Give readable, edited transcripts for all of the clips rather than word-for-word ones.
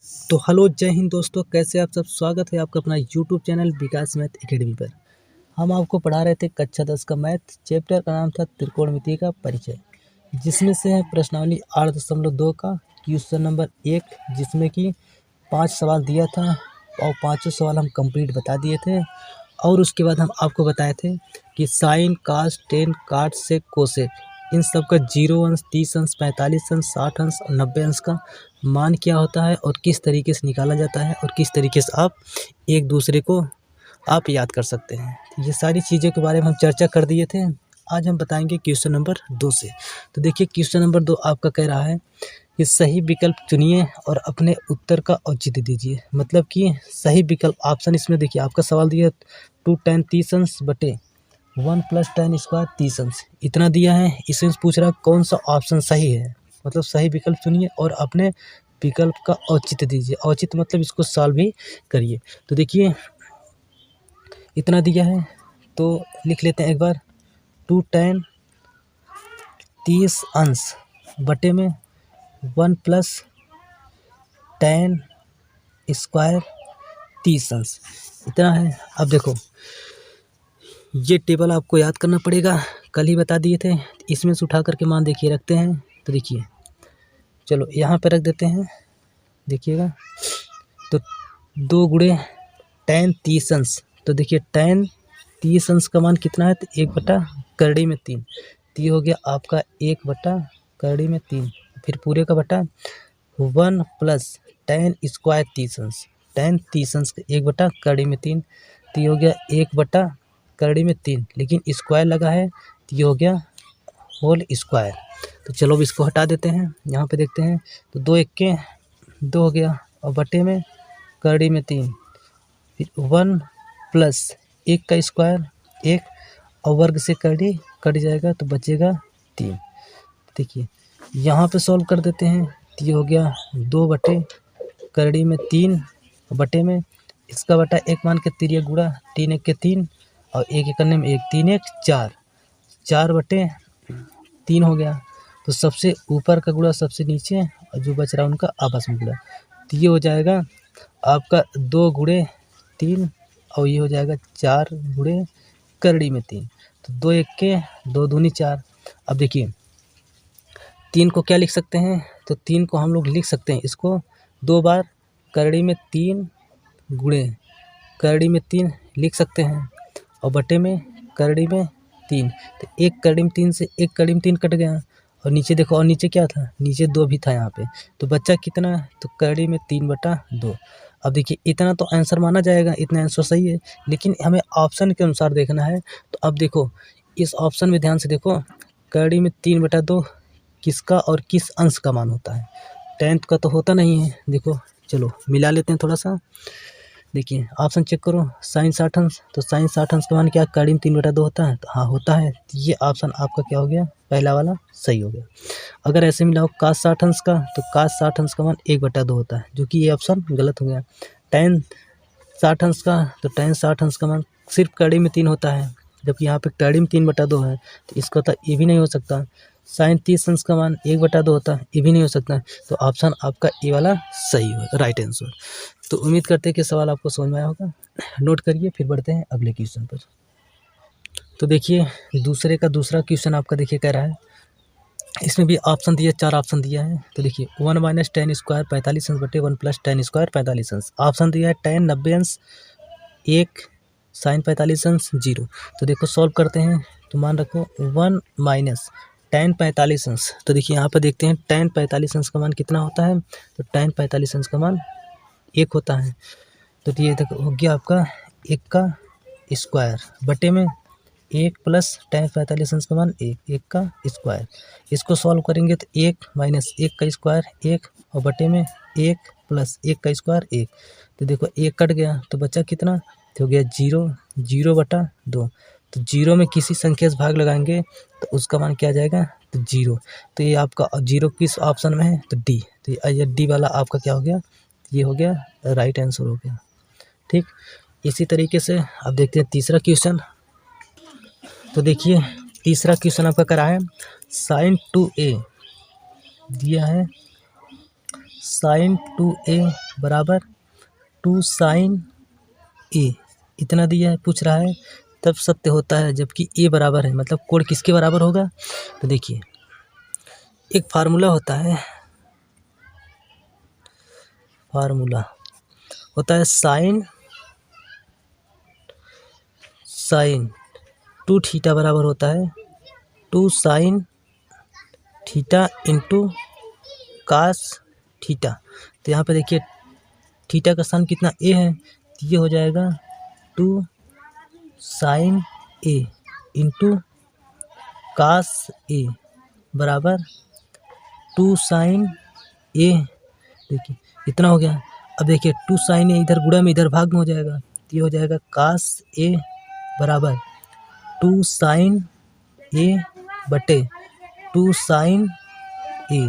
तो हेलो जय हिंद दोस्तों, कैसे आप सब। स्वागत है आपका अपना यूट्यूब चैनल विकास मैथ एकेडमी पर। हम आपको पढ़ा रहे थे कक्षा 10 का मैथ। चैप्टर का नाम था त्रिकोणमिति का परिचय, जिसमें से है प्रश्नावली 8.2 का क्वेश्चन नंबर 1, जिसमें कि 5 सवाल दिया था और 5 सवाल हम कंप्लीट बता दिए थे। और उसके बाद हम आपको बताए थे कि साइन, कास, टेन, काट, सेक, कोसेक, इन सब का 0 अंश, 30 अंश, 45 अंश, 60 अंश और 90 अंश का मान क्या होता है और किस तरीके से निकाला जाता है और किस तरीके से आप एक दूसरे को आप याद कर सकते हैं। ये सारी चीज़ों के बारे में हम चर्चा कर दिए थे। आज हम बताएंगे क्वेश्चन नंबर 2 से। तो देखिए क्वेश्चन नंबर 2 आपका कह रहा है कि सही विकल्प चुनिए और अपने उत्तर का औचित्य दीजिए। मतलब कि सही विकल्प ऑप्शन इसमें देखिए आपका सवाल दिया 2 tan 30 अंश बटे 1 + tan स्क्वायर 30 अंश, इतना दिया है। इसमें पूछ रहा कौन सा ऑप्शन सही है। मतलब सही विकल्प चुनिए और अपने विकल्प का औचित्य दीजिए। औचित्य मतलब इसको सॉल्व भी करिए। तो देखिए इतना दिया है तो लिख लेते हैं एक बार। 2 tan 30 अंश बटे में 1 + tan स्क्वायर 30 अंश, इतना है। अब देखो ये टेबल आपको याद करना पड़ेगा, कल ही बता दिए थे। इसमें से उठा करके मान देखिए रखते हैं। तो देखिए चलो यहाँ पे रख देते हैं, देखिएगा। तो 2 गुणे tan 30 अंश, तो देखिए tan 30 अंश का मान कितना है, तो 1/√3 तो ये हो गया आपका 1/√3, फिर पूरे का बटा 1 + tan स्क्वायर 30 अंश। tan 30 अंश 1/√3 तो ये हो गया 1/√3, लेकिन स्क्वायर लगा है तो ये हो गया होल स्क्वायर। तो चलो अब इसको हटा देते हैं। यहाँ पे देखते हैं तो 2 1 2 हो गया और बटे में √3, फिर 1 + 1 का स्क्वायर 1 और वर्ग से कट जाएगा तो बचेगा 3। देखिए यहाँ पे सॉल्व कर देते हैं तो ये हो गया 2/√3 बटे में इसका बटा 1 मान के 3 गुणा 3 1 3 और 1 करने में 1 3 1 4, 4/3 हो गया। तो सबसे ऊपर का गुणा सबसे नीचे और जो बच रहा है उनका आपस में गुणा। तो ये हो जाएगा आपका 2 गुणे 3 और ये हो जाएगा 4 गुणे √3। तो 2 1 2 दूनी 4। अब देखिए 3 को क्या लिख सकते हैं, तो 3 को हम लोग लिख सकते हैं इसको 2 बार √3 गुणे √3 लिख सकते हैं और बटे में √3। तो 1 √3 से 1 √3 कट गया और नीचे देखो, और नीचे क्या था, नीचे 2 भी था यहाँ पे। तो बच्चा कितना है, तो √3/2। अब देखिए इतना तो आंसर माना जाएगा, इतना आंसर सही है, लेकिन हमें ऑप्शन के अनुसार देखना है। तो अब देखो इस ऑप्शन में ध्यान से देखो, √3/2 किसका और किस अंश का मान होता है। 10th का तो होता नहीं है। देखो चलो मिला लेते हैं थोड़ा सा। देखिए ऑप्शन चेक करो, साइन 60 अंश, तो साइन 60 अंश का मान क्या √3/2 होता है, तो हाँ होता है। तो ये ऑप्शन आपका क्या हो गया, पहला वाला सही हो गया। अगर ऐसे मिलाओ कास 60 अंश का, तो कास 60 अंश का मान 1/2 होता है, जो कि ये ऑप्शन गलत हो गया। tan 60 अंश का, तो tan 60 अंश का मान सिर्फ √3 होता है, जबकि यहाँ पे √3/2 है, तो इसका तो ये भी नहीं हो सकता। साइन 30 अंश का मान 1/2 होता है, ये भी नहीं हो सकता। तो ऑप्शन आपका ये वाला सही होगा, राइट आंसर। तो उम्मीद करते हैं कि सवाल आपको समझ में आया होगा। नोट करिए, फिर बढ़ते हैं अगले क्वेश्चन पर। तो देखिए दूसरा क्वेश्चन आपका देखिए कह रहा है, इसमें भी ऑप्शन दिया, 4 ऑप्शन दिया है। तो देखिए 1 - tan स्क्वायर 45 अंश बटे 1 + tan स्क्वायर 45 अंश। ऑप्शन दिया है tan 90 अंश 1, साइन 45 अंश 0। तो देखो सॉल्व करते हैं, तो मान रखो 1 - tan 45 अंश। तो देखिए यहाँ पर देखते हैं tan 45 अंश का मान कितना होता है, तो tan 45 अंश का मान 1 होता है। तो ये देखो हो गया आपका 1 का स्क्वायर बटे में 1 + tan 45 अंश का मान 1 का स्क्वायर। इसको सॉल्व करेंगे तो 1 - 1 का स्क्वायर 1 और बटे में 1 + 1 का स्क्वायर 1। तो देखो 1 कट गया तो बचा कितना, तो हो गया 0, 0/2। तो 0 में किसी संख्या से भाग लगाएंगे तो उसका मान क्या आ जाएगा, तो 0। तो ये आपका 0 किस ऑप्शन में है, तो डी। तो ये डी वाला आपका क्या हो गया, ये हो गया राइट आंसर हो गया। ठीक, इसी तरीके से अब देखते हैं तीसरा क्वेश्चन। तो देखिए तीसरा क्वेश्चन आपका करा है, sin 2a दिया है, साइन 2a बराबर 2 साइन a, इतना दिया है, पूछ रहा है, तब सत्य होता है जबकि a बराबर है, मतलब कोण किसके बराबर होगा। तो देखिए एक फार्मूला होता है, फार्मूला होता है साइन 2 थीटा बराबर होता है 2 sine theta into cos theta. तो यहाँ पे देखिए थीटा का सान कितना ए है, तो ये हो जाएगा 2 साइन ए इंटू कास ए बराबर 2 साइन ए। देखिए इतना हो गया। अब देखिए 2 साइन ए इधर गुणा में इधर भाग में हो जाएगा, तो ये हो जाएगा कास ए बराबर 2 साइन ए बटे 2 साइन ए।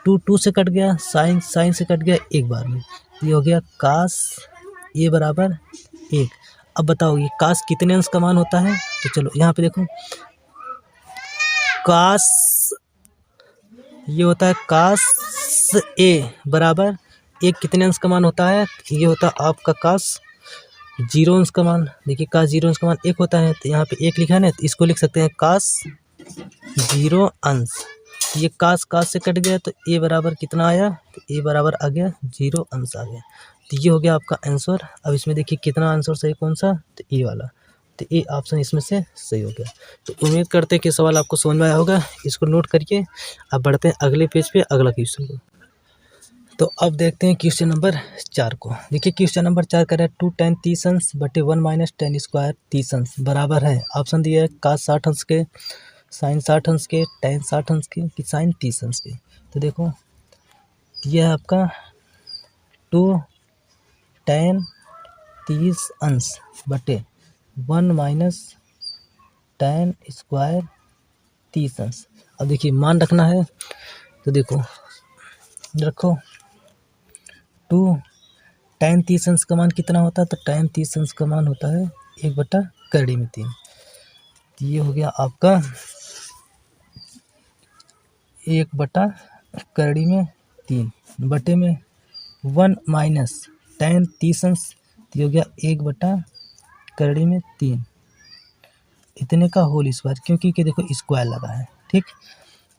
2 से कट गया, साइन से कट गया एक बार में, ये हो गया कास ए बराबर 1। अब बताओ ये कास कितने अंश का मान होता है। तो चलो यहाँ पे देखो, कास ये होता है कास ए बराबर 1 कितने अंश का मान होता है, ये होता है आपका कास 0 अंश का मान। देखिए कास 0 अंश का मान 1 होता है, तो यहाँ पे 1 लिखा है ना, तो इसको लिख सकते हैं कास 0 अंश। ये कास से कट गया, तो ए बराबर कितना आया, तो ए बराबर आ गया 0 अंश आ गया। तो ये हो गया आपका आंसर। अब इसमें देखिए कितना आंसर सही कौन सा, तो ए वाला, तो ए ऑप्शन इसमें से सही हो गया। तो उम्मीद करते हैं कि सवाल आपको समझ में आया होगा, इसको नोट करिए। अब बढ़ते हैं अगले पेज पे अगला क्वेश्चन को। तो अब देखते हैं क्वेश्चन नंबर 4 को। देखिए क्वेश्चन नंबर 4 कह रहा है 2 tan 30 अंश बटे 1 माइनस tan स्क्वायर 30 अंश बराबर है। ऑप्शन दिया है कास 60 अंश के, साइन 60 अंश के, tan 60 अंश के, कि साइन 30 अंश के। तो देखो यह है आपका 2 tan 30 अंश बटे 1 माइनस tan स्क्वायर 30 अंश। अब देखिए मान रखना है, तो देखो रखो 2 tan 30 अंश का मान कितना होता है, तो tan 30 अंश का मान होता है 1/3। ये हो गया आपका 1/3 बटे में 1 माइनस tan 30 अंश, ये हो गया 1/3 इतने का होल स्क्वायर, क्योंकि कि देखो स्क्वायर लगा है, ठीक।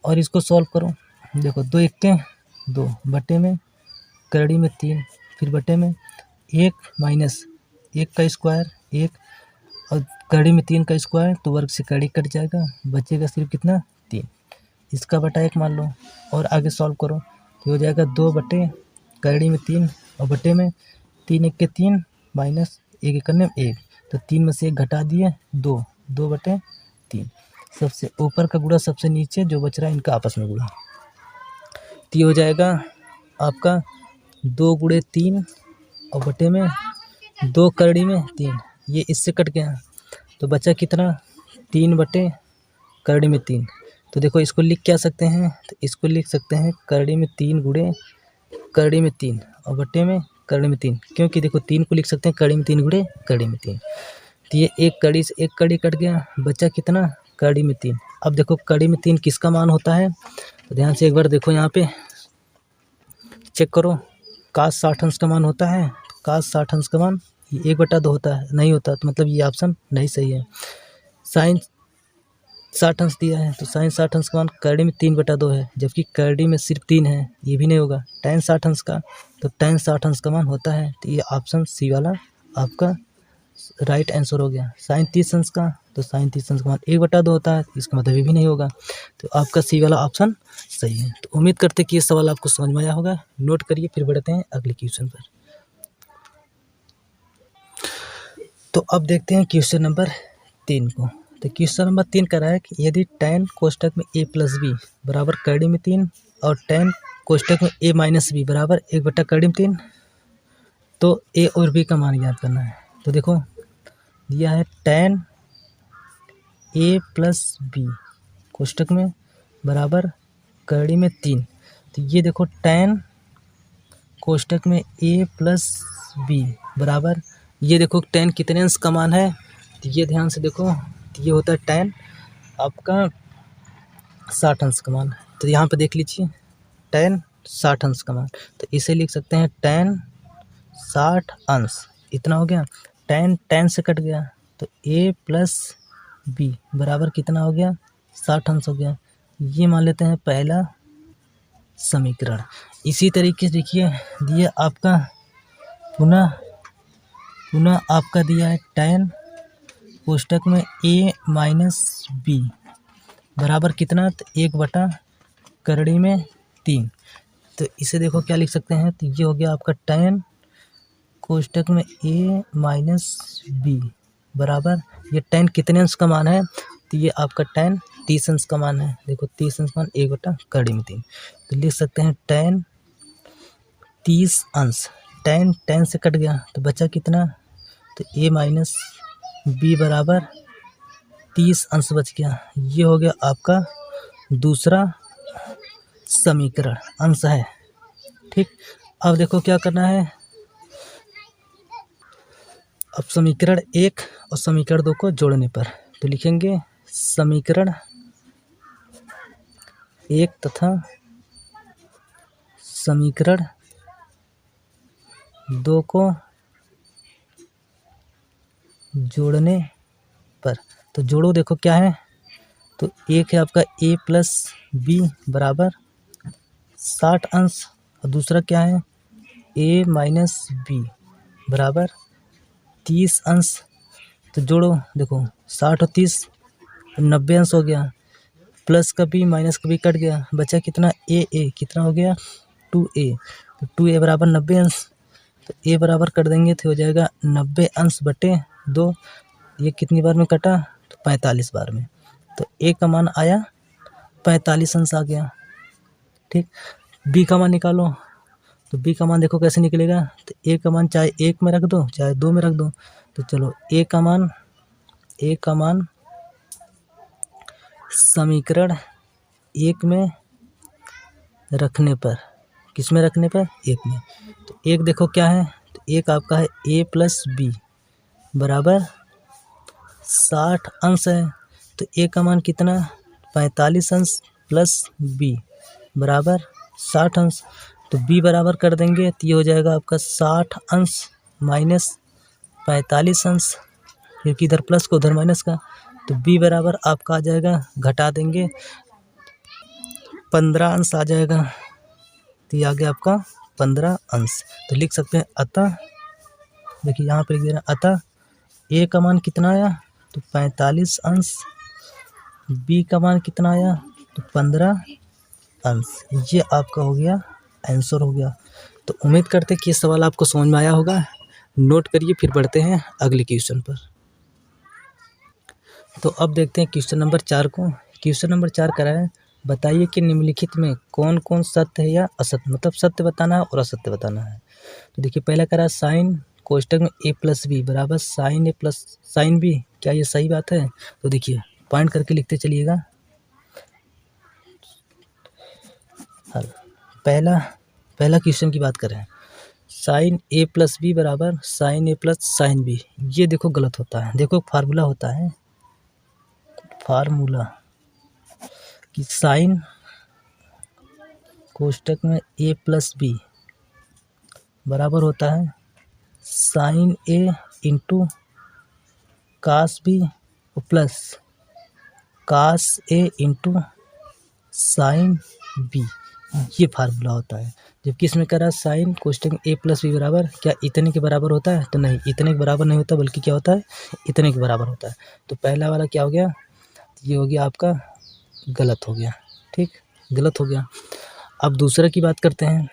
और इसको सॉल्व करो, देखो 2 1 के 2 बटे में 3, फिर बटे में 1 माइनस 1 का स्क्वायर 1 और 3 का स्क्वायर, तो वर्ग से कड़ी कट जाएगा, बचेगा सिर्फ कितना 3। इसका बटा 1 मान लो और आगे सॉल्व करो, तो हो जाएगा 2/3 और बटे में 3 1 के 3 माइनस 1 1 करने 1, तो 3 में से 1 घटा दिए 2/3। सबसे ऊपर का गुणा सबसे नीचे जो बच रहा है इनका आपस में गुणा, तो ये हो जाएगा आपका 2 गुणे 3 और बटे में 2 करड़ी में 3, ये इससे कट गया, तो बचा कितना 3/3। तो देखो इसको लिख क्या सकते हैं, तो इसको लिख सकते हैं करड़ी में 3 गुणे करड़ी में 3 और बटे में करड़ी में 3, क्योंकि देखो 3 को लिख सकते हैं करड़ी में 3 गुणे करड़ी में 3। तो ये एक कड़ी से एक कड़ी कट गया, बचा कितना कड़ी में 3। अब देखो कड़ी में 3 किसका मान होता है, तो ध्यान से एक बार देखो यहाँ पे चेक करो, कास 60 अंश का मान होता है, कास 60 अंश का मान 1/2 होता है, नहीं होता, तो मतलब ये ऑप्शन नहीं सही है। साइन 60 अंश दिया है, तो साइन 60 अंश का मान करड़ी में 3/2 है, जबकि करड़ी में सिर्फ 3 है, ये भी नहीं होगा। tan 60 अंश का, तो tan 60 अंश का मान होता है, तो ये ऑप्शन सी वाला आपका राइट आंसर हो गया। साइन 30 अंश का, तो साइन 30 अंश का मान 1/2 होता है, इसका मतलब ये भी नहीं होगा, तो आपका सी वाला ऑप्शन सही है। तो उम्मीद करते हैं कि ये सवाल आपको समझ में आया होगा, नोट करिए, फिर बढ़ते हैं अगले क्वेश्चन पर। तो अब देखते हैं क्वेश्चन नंबर 3 को। तो क्वेश्चन नंबर 3 कह रहा है कि यदि tan कोष्टक में a प्लस बी बराबर करड़ी में 3 और tan कोष्टक में a माइनस बी बराबर 1/करड़ी में 3, तो a और b का मान ज्ञात करना है। तो देखो दिया है tan a प्लस बी कोष्टक में बराबर करड़ी में 3, तो ये देखो tan कोष्टक में a प्लस बी बराबर, ये देखो tan कितने अंश का मान है, तो ये ध्यान से देखो, तो ये होता है tan आपका 60 अंश का मान। तो यहाँ पे देख लीजिए tan 60 अंश का मान। तो इसे लिख सकते हैं tan 60 अंश, इतना हो गया। tan से कट गया तो a प्लस बी बराबर कितना हो गया, 60 अंश हो गया। ये मान लेते हैं पहला समीकरण। इसी तरीके से देखिए दिया आपका पुनः आपका दिया है tan कोष्टक में a माइनस बी बराबर कितना, तो 1/3 में 3। तो इसे देखो क्या लिख सकते हैं, तो ये हो गया आपका tan कोष्टक में a माइनस बी बराबर, ये tan कितने अंश का मान है, तो ये आपका tan 30 अंश का मान है। देखो 30 अंश मान 1/3 में 3, तो लिख सकते हैं tan 30 अंश। tan से कट गया तो बचा कितना, तो a माइनस बी बराबर 30 अंश बच गया। ये हो गया आपका दूसरा समीकरण, अंश है। ठीक, अब देखो क्या करना है। अब समीकरण 1 और समीकरण 2 को जोड़ने पर तो लिखेंगे समीकरण 1 तथा समीकरण 2 को जोड़ने पर, तो जोड़ो देखो क्या है, तो एक है आपका a प्लस बी बराबर 60 अंश और दूसरा क्या है a माइनस बी बराबर 30 अंश। तो जोड़ो देखो 60 और 30 90 अंश हो गया, प्लस का b माइनस का b कट गया, बचा कितना a कितना हो गया 2a, तो 2a बराबर 90 अंश। तो a बराबर कर देंगे तो हो जाएगा 90 अंश बटे 2, ये कितनी बार में कटा, तो 45 बार में। तो a का मान आया 45 अंश आ गया। ठीक, b का मान निकालो, तो b का मान देखो कैसे निकलेगा, तो a का मान चाहे 1 में रख दो चाहे 2 में रख दो। तो चलो a का मान समीकरण 1 में रखने पर, किस में रखने पर, 1 में। तो 1 देखो क्या है, तो 1 आपका है a प्लस बी बराबर 60 अंश है। तो a का मान कितना 45 अंश प्लस b बराबर 60 अंश। तो b बराबर कर देंगे तो ये हो जाएगा आपका 60 अंश माइनस 45 अंश, क्योंकि इधर प्लस को उधर माइनस का। तो b बराबर आपका आ जाएगा, घटा देंगे 15 अंश आ जाएगा। तो ये आ गया आपका 15 अंश। तो लिख सकते हैं अतः, देखिए यहाँ पे लिख दे रहे हैं अतः a का मान कितना आया, तो 45 अंश, b का मान कितना आया, तो 15 अंश। ये आपका हो गया आंसर हो गया। तो उम्मीद करते हैं कि ये सवाल आपको समझ में आया होगा। नोट करिए, फिर बढ़ते हैं अगले क्वेश्चन पर। तो अब देखते हैं क्वेश्चन नंबर 4 को। क्वेश्चन नंबर 4 करा है, बताइए कि निम्नलिखित में कौन कौन सत्य है या असत्य, मतलब सत्य बताना है और असत्य बताना है। तो देखिए पहला करा साइन कोष्टक में a प्लस बी बराबर sine a plus sine B, क्या ये सही बात है। तो देखिए पॉइंट करके लिखते चलिएगा। पहला क्वेश्चन की बात करें, साइन a प्लस बी बराबर sine a plus sine B, ये देखो गलत होता है। देखो फार्मूला होता है, फार्मूला कि साइन कोष्टक में a प्लस बी बराबर होता है sine a into cos B plus cos a into sine B, ये फार्मूला होता है। जबकि इसमें कह रहा है साइन कोष्टक में a प्लस बी बराबर, क्या इतने के बराबर होता है, तो नहीं, इतने के बराबर नहीं होता, बल्कि क्या होता है, इतने के बराबर होता है। तो पहला वाला क्या हो गया, ये हो गया आपका गलत हो गया। ठीक, गलत हो गया। अब दूसरा की बात करते हैं।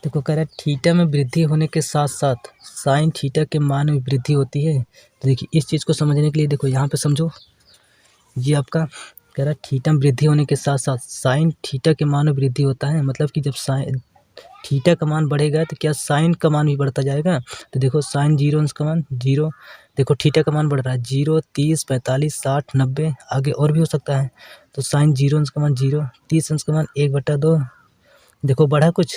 देखो कह रहा है थीटा में वृद्धि होने के साथ साथ साइन थीटा के मान में वृद्धि होती है। तो देखिए इस चीज़ को समझने के लिए देखो यहाँ पे समझो, ये आपका कह रहा है थीटा में वृद्धि होने के साथ साथ साइन थीटा के मान में वृद्धि होता है, मतलब कि जब साइन थीटा का मान बढ़ेगा तो क्या साइन का मान भी बढ़ता जाएगा। तो देखो साइन 0 अंश का मान 0, देखो थीटा का मान बढ़ रहा है 0, 30, 45, 60, 90, आगे और भी हो सकता है। तो साइन 0 अंश का मान 0, 30 अंश का मान 1/2, देखो बढ़ा कुछ,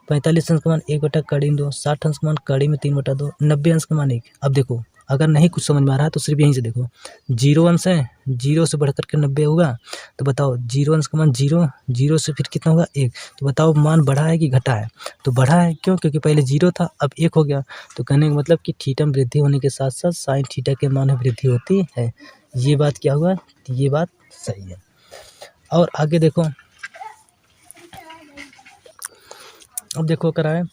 45 अंश का मान 1/2, 60 अंश का मान 3/2, 90 अंश का मान 1। अब देखो अगर नहीं कुछ समझ में आ रहा है तो सिर्फ यहीं से देखो, 0 अंश है, 0 से बढ़ कर के 90 होगा, तो बताओ 0 अंश का मान 0, 0 से फिर कितना होगा 1, तो बताओ मान बढ़ा है कि घटा है, तो बढ़ा है। क्यों? क्योंकि पहले 0 था, अब 1 हो गया। तो कहने का मतलब कि थीटा में वृद्धि होने के साथ साथ साइन थीटा के मान में वृद्धि होती है। ये बात क्या हुआ? ये बात सही है। और आगे देखो, अब देखो करा है,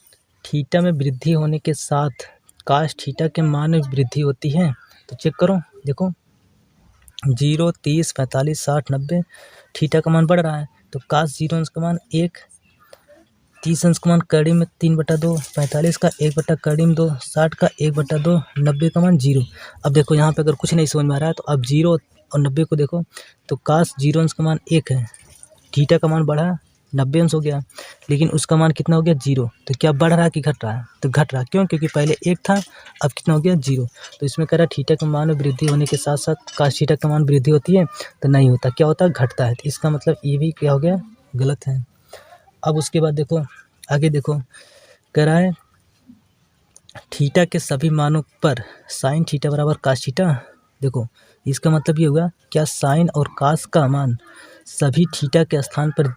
थीटा में वृद्धि होने के साथ काश थीटा के मान में वृद्धि होती है। तो चेक करो, देखो 0, 30, 45, 60, 90, थीटा का मान बढ़ रहा है, तो काश 0 अंश का मान 1, 30 अंश का मान कड़ी में 3/2, 45 का 1 कड़ी में 2, 60 का 1/2, 90 का मान 0। अब देखो यहाँ पे अगर कुछ नहीं समझ में आ रहा है तो अब 0 और 90 को देखो, तो काश 0 अंश का मान 1 है, थीटा का मान बढ़ा 90 अंश हो गया, लेकिन उसका मान कितना हो गया 0। तो क्या बढ़ रहा है कि घट रहा है? तो घट रहा है। क्यों? क्योंकि पहले 1 था, अब कितना हो गया 0। तो इसमें कह रहा है थीटा के मान में वृद्धि होने के साथ साथ काश थीटा का मान वृद्धि होती है, तो नहीं होता। क्या होता है? घटता है। तो इसका मतलब ये भी क्या हो गया? गलत है। अब उसके बाद देखो, आगे देखो, कह रहा है थीटा के सभी मानों पर साइन थीटा बराबर काश थीटा। देखो इसका मतलब ये हुआ, क्या साइन और काश का मान सभी थीटा के स्थान पर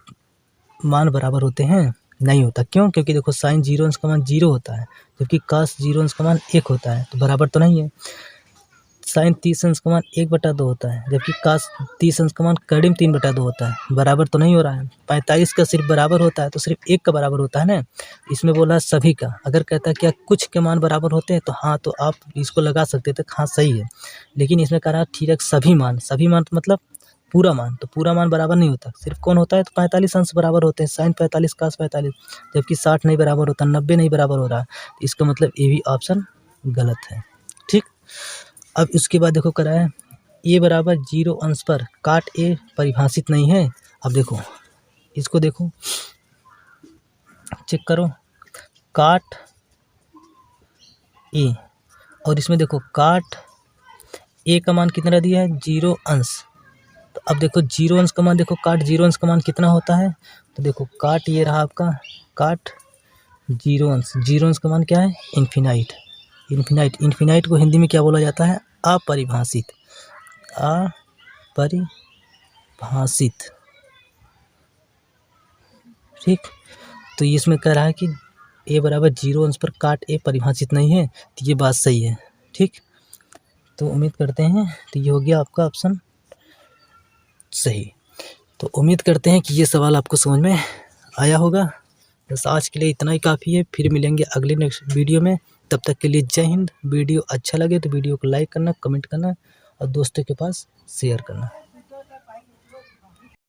मान बराबर होते हैं? नहीं होता। क्यों? क्योंकि देखो साइन 0 अंश का मान 0 होता है, जबकि काश 0 अंश का मान 1 होता है, तो बराबर तो नहीं है। साइन 30 अंश का मान 1/2 होता है, जबकि काश 30 अंश का मान कड़ी में 3/2 होता है, बराबर तो नहीं हो रहा है। 45 का सिर्फ बराबर होता है, तो सिर्फ 1 का बराबर होता है ना। इसमें बोला सभी का। अगर कहता है क्या कुछ के मान बराबर होते हैं, तो हाँ, तो आप इसको लगा सकते थे, हाँ सही है। लेकिन इसमें कह रहा है ठीक है सभी मान मतलब पूरा मान, तो पूरा मान बराबर नहीं होता। सिर्फ कौन होता है? तो 45 अंश बराबर होते हैं, साइन 45 काश 45, जबकि 60 नहीं बराबर होता, 90 नहीं बराबर हो रहा। इसका मतलब ये भी ऑप्शन गलत है। ठीक। अब उसके बाद देखो करा है a बराबर 0 अंश पर काट a परिभाषित नहीं है। अब देखो इसको देखो, चेक करो, काट a, और इसमें देखो काट a का मान कितना दिया है? 0 अंश। तो अब देखो 0 अंश का मान, देखो काट 0 अंश का मान कितना होता है? तो देखो काट ये रहा आपका काट 0 अंश। 0 अंश का मान क्या है? इन्फिनाइट। इन्फिनाइट को हिंदी में क्या बोला जाता है? अपरिभाषित। अपरिभाषित। ठीक। तो इसमें कह रहा है कि a बराबर 0 अंश पर काट a परिभाषित नहीं है, तो ये बात सही है। ठीक। तो उम्मीद करते हैं तो ये हो गया आपका ऑप्शन सही। तो उम्मीद करते हैं कि ये सवाल आपको समझ में आया होगा। बस आज के लिए इतना ही काफ़ी है। फिर मिलेंगे अगले नेक्स्ट वीडियो में। तब तक के लिए जय हिंद। वीडियो अच्छा लगे तो वीडियो को लाइक करना, कमेंट करना और दोस्तों के पास शेयर करना।